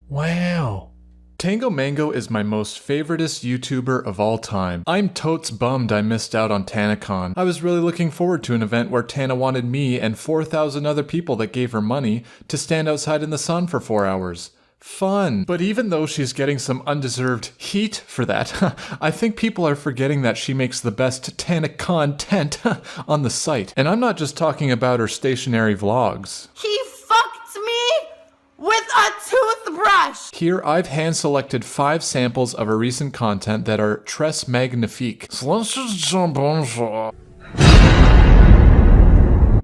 Wow. Tango Mango is my most favoritist YouTuber of all time. I'm totes bummed I missed out on TanaCon. I was really looking forward to an event where Tana wanted me and 4,000 other people that gave her money to stand outside in the sun for 4 hours. Fun. But even though she's getting some undeserved heat for that, I think people are forgetting that she makes the best Tana content on the site. And I'm not just talking about her stationary vlogs. He fucked me with a toothbrush! Here, I've hand-selected 5 samples of her recent content that are très magnifique. So let's just jump on.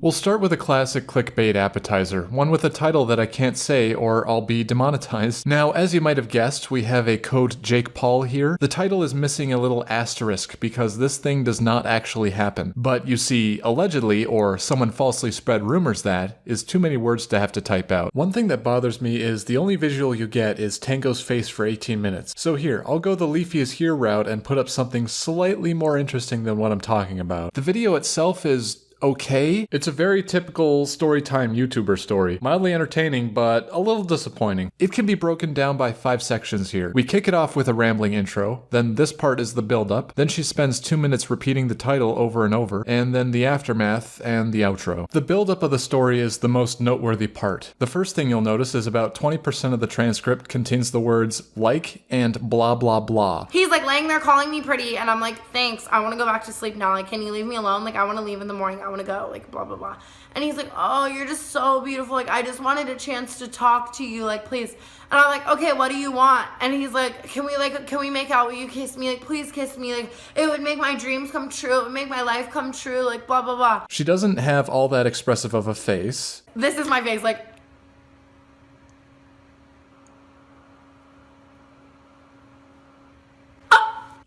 We'll start with a classic clickbait appetizer, one with a title that I can't say or I'll be demonetized. Now, as you might have guessed, we have a code Jake Paul here. The title is missing a little asterisk because this thing does not actually happen. But you see, allegedly, or someone falsely spread rumors that, is too many words to have to type out. One thing that bothers me is the only visual you get is Tango's face for 18 minutes. So here, I'll go the Leafy is here route and put up something slightly more interesting than what I'm talking about. The video itself is okay. It's a very typical storytime YouTuber story. Mildly entertaining, but a little disappointing. It can be broken down by 5 sections here. We kick it off with a rambling intro, then this part is the build-up, then she spends 2 minutes repeating the title over and over, and then the aftermath and the outro. The build-up of the story is the most noteworthy part. The first thing you'll notice is about 20% of the transcript contains the words like and blah blah blah. He's like laying there calling me pretty, and I'm like, thanks, I want to go back to sleep now. Like, can you leave me alone? Like, I want to leave in the morning. I want to go, like, blah blah blah. And he's like, oh, you're just so beautiful, like, I just wanted a chance to talk to you, like, please. And I'm like, okay, what do you want? And he's like, can we make out? Will you kiss me? Like, please kiss me. Like, it would make my dreams come true. It would make my life come true. Like, blah blah blah. She doesn't have all that expressive of a face. This is my face, like.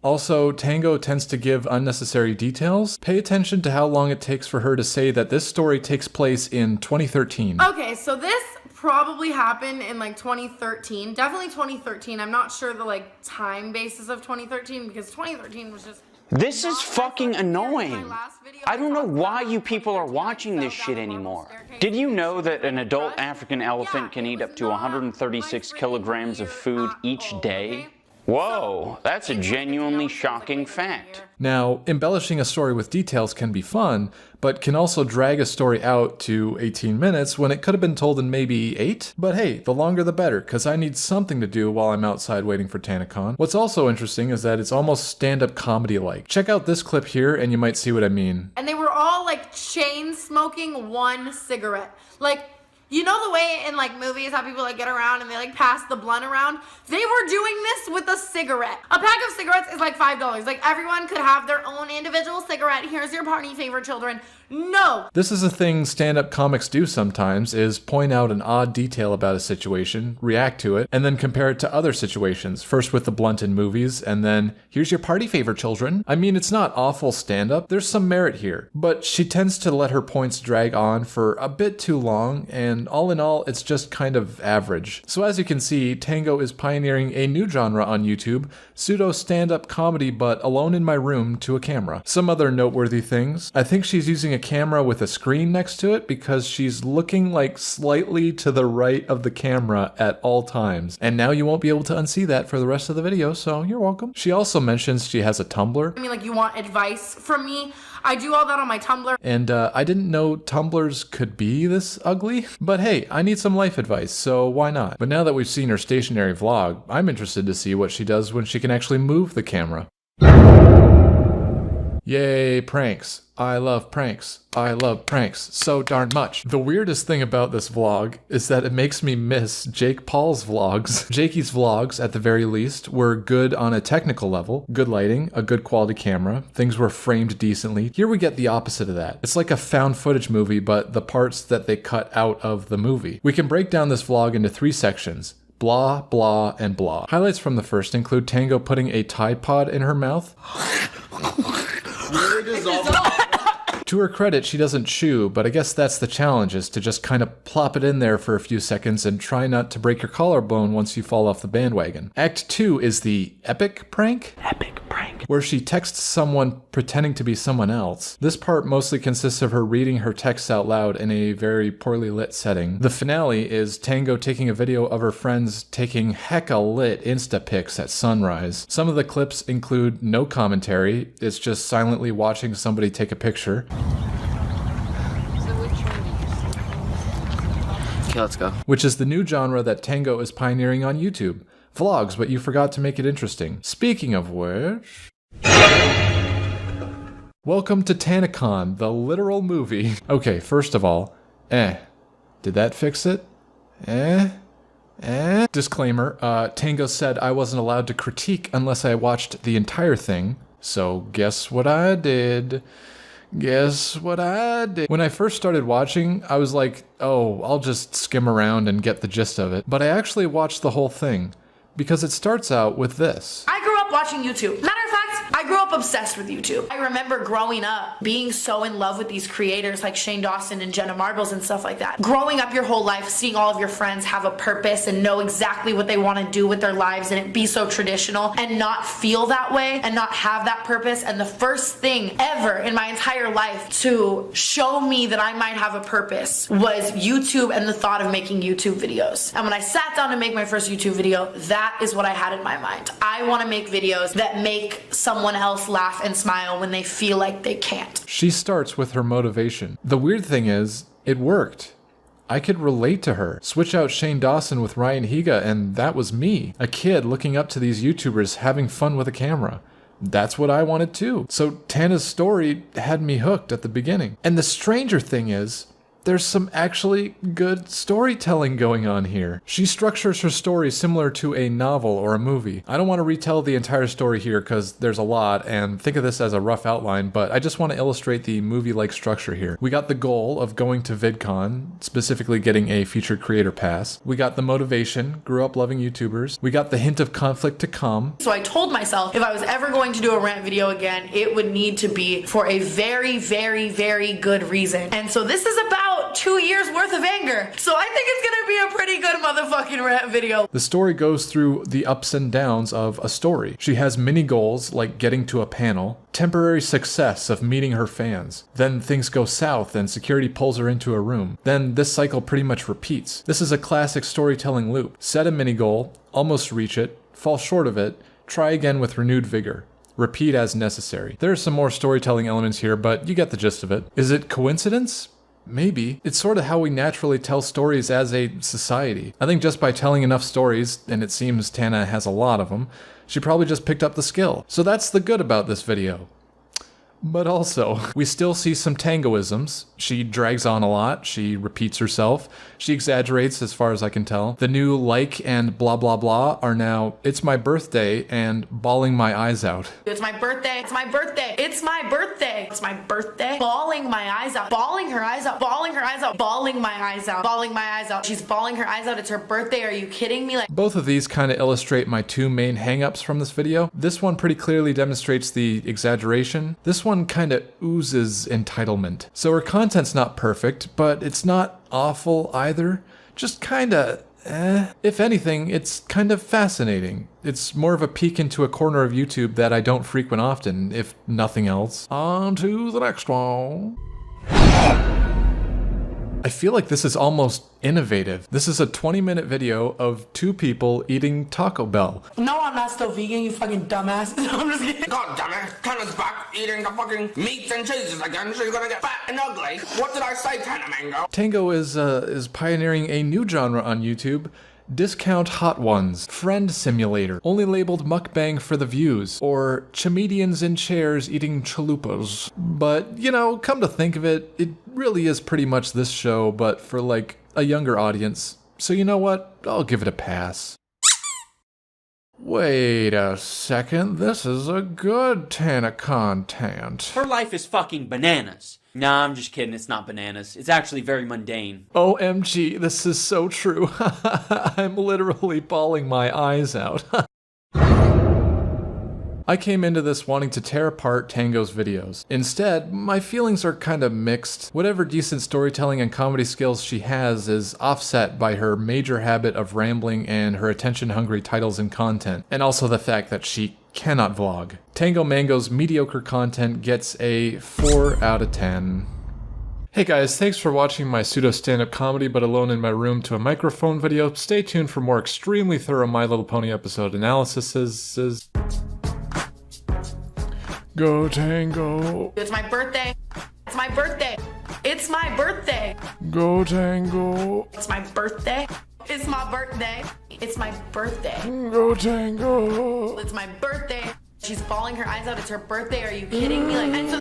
Also, Tango tends to give unnecessary details. Pay attention to how long it takes for her to say that this story takes place in 2013. Okay, so this probably happened in like 2013. Definitely 2013. I'm not sure the like time basis of 2013 because 2013 was just... This is fucking annoying. I don't know why you people are watching this shit anymore. Did you know that an adult African elephant can eat up to 136 kilograms of food each day? Whoa, that's a genuinely shocking fact. Now, embellishing a story with details can be fun, but can also drag a story out to 18 minutes when it could have been told in maybe 8? But hey, the longer the better, because I need something to do while I'm outside waiting for TanaCon. What's also interesting is that it's almost stand-up comedy-like. Check out this clip here and you might see what I mean. And they were all like chain smoking one cigarette. Like, you know the way in like movies how people like get around and they like pass the blunt around? They were doing this with a cigarette. A pack of cigarettes is like $5. Like everyone could have their own individual cigarette. Here's your party favor, children. No. This is a thing stand-up comics do sometimes, is point out an odd detail about a situation, react to it, and then compare it to other situations. First with the blunt in movies, and then, here's your party favor, children. I mean, it's not awful stand-up, there's some merit here. But she tends to let her points drag on for a bit too long, and all in all, it's just kind of average. So as you can see, Tango is pioneering a new genre on YouTube, pseudo stand-up comedy but alone in my room to a camera. Some other noteworthy things, I think she's using a camera with a screen next to it because she's looking like slightly to the right of the camera at all times. And now you won't be able to unsee that for the rest of the video, so you're welcome. She also mentions she has a Tumblr. I mean, like, you want advice from me? I do all that on my Tumblr. And I didn't know Tumblrs could be this ugly, but hey, I need some life advice, so why not? But now that we've seen her stationary vlog, I'm interested to see what she does when she can actually move the camera. Yay, pranks. I love pranks. I love pranks so darn much. The weirdest thing about this vlog is that it makes me miss Jake Paul's vlogs. Jakey's vlogs, at the very least, were good on a technical level. Good lighting, a good quality camera, things were framed decently. Here we get the opposite of that. It's like a found footage movie, but the parts that they cut out of the movie. We can break down this vlog into 3 sections. Blah, blah, and blah. Highlights from the first include Tango putting a Tide Pod in her mouth. To her credit, she doesn't chew, but I guess that's the challenge, is to just kind of plop it in there for a few seconds and try not to break your collarbone once you fall off the bandwagon. Act 2 is the epic prank? Epic prank. Where she texts someone pretending to be someone else. This part mostly consists of her reading her texts out loud in a very poorly lit setting. The finale is Tango taking a video of her friends taking hecka lit Insta pics at sunrise. Some of the clips include no commentary, it's just silently watching somebody take a picture. Okay, let's go. Which is the new genre that Tango is pioneering on YouTube. Vlogs, but you forgot to make it interesting. Speaking of which... Welcome to TanaCon, the literal movie. Okay, first of all, did that fix it? Disclaimer, Tango said I wasn't allowed to critique unless I watched the entire thing. So guess what I did? Guess what I did? When I first started watching, I was like, oh, I'll just skim around and get the gist of it. But I actually watched the whole thing, because it starts out with this. I grew up watching YouTube. Matter of fact, I grew up obsessed with YouTube. I remember growing up being so in love with these creators like Shane Dawson and Jenna Marbles and stuff like that. Growing up your whole life, seeing all of your friends have a purpose and know exactly what they want to do with their lives and it be so traditional and not feel that way and not have that purpose. And the first thing ever in my entire life to show me that I might have a purpose was YouTube and the thought of making YouTube videos. And when I sat down to make my first YouTube video, that is what I had in my mind. I want to make videos that make someone else laugh and smile when they feel like they can't. She starts with her motivation. The weird thing is, it worked. I could relate to her. Switch out Shane Dawson with Ryan Higa and that was me. A kid looking up to these YouTubers having fun with a camera. That's what I wanted too. So Tana's story had me hooked at the beginning. And the stranger thing is, there's some actually good storytelling going on here. She structures her story similar to a novel or a movie. I don't want to retell the entire story here because there's a lot, and think of this as a rough outline, but I just want to illustrate the movie-like structure here. We got the goal of going to VidCon, specifically getting a featured creator pass. We got the motivation, grew up loving YouTubers. We got the hint of conflict to come. So I told myself if I was ever going to do a rant video again, it would need to be for a very, very, very good reason. And so this is about 2 years worth of anger. So I think it's gonna be a pretty good motherfucking rant video. The story goes through the ups and downs of a story. She has mini goals like getting to a panel, temporary success of meeting her fans. Then things go south and security pulls her into a room. Then this cycle pretty much repeats. This is a classic storytelling loop. Set a mini goal, almost reach it, fall short of it, try again with renewed vigor. Repeat as necessary. There are some more storytelling elements here, but you get the gist of it. Is it coincidence? Maybe. It's sort of how we naturally tell stories as a society. I think just by telling enough stories, and it seems Tana has a lot of them, she probably just picked up the skill. So that's the good about this video. But also, we still see some tangoisms. She drags on a lot, she repeats herself, she exaggerates as far as I can tell. The new like and blah blah blah are now, it's my birthday and bawling my eyes out. It's my birthday, it's my birthday, it's my birthday, it's my birthday. Bawling my eyes out, bawling her eyes out, bawling her eyes out, bawling my eyes out, bawling my eyes out. She's bawling her eyes out, it's her birthday, are you kidding me? Like, both of these kind of illustrate my two main hang-ups from this video. This one pretty clearly demonstrates the exaggeration. This one kind of oozes entitlement. So her content's not perfect, but it's not awful either. Just kind of If anything, it's kind of fascinating. It's more of a peek into a corner of YouTube that I don't frequent often, if nothing else. On to the next one. I feel like this is almost innovative. This is a 20-minute video of two people eating Taco Bell. no, I'm not still vegan, you fucking dumbass. I'm just kidding. God damn it, Tana's back eating the fucking meats and cheeses again. She's gonna get fat and ugly. What did I say, Tana Mongeau? Tango is pioneering a new genre on YouTube. Discount Hot Ones, Friend Simulator, only labeled mukbang for the views, or comedians in chairs eating chalupas. But, you know, come to think of it, it really is pretty much this show, but for like a younger audience. So you know what? I'll give it a pass. Wait a second, this is a good Tana content. Her life is fucking bananas. Nah, I'm just kidding, it's not bananas. It's actually very mundane. OMG, this is so true. I'm literally bawling my eyes out. I came into this wanting to tear apart Tango's videos. Instead, my feelings are kinda mixed. Whatever decent storytelling and comedy skills she has is offset by her major habit of rambling and her attention-hungry titles and content, and also the fact that she cannot vlog. Tango Mango's mediocre content gets a 4 out of 10. Hey guys, thanks for watching my pseudo stand-up comedy but alone in my room to a microphone video. Stay tuned for more extremely thorough My Little Pony episode analysis. Go Tango. It's my birthday. It's my birthday. It's my birthday. Go Tango. It's my birthday. It's my birthday. It's my birthday. Go Tango. It's my birthday. She's bawling her eyes out. It's her birthday. Are you kidding me? Like, and so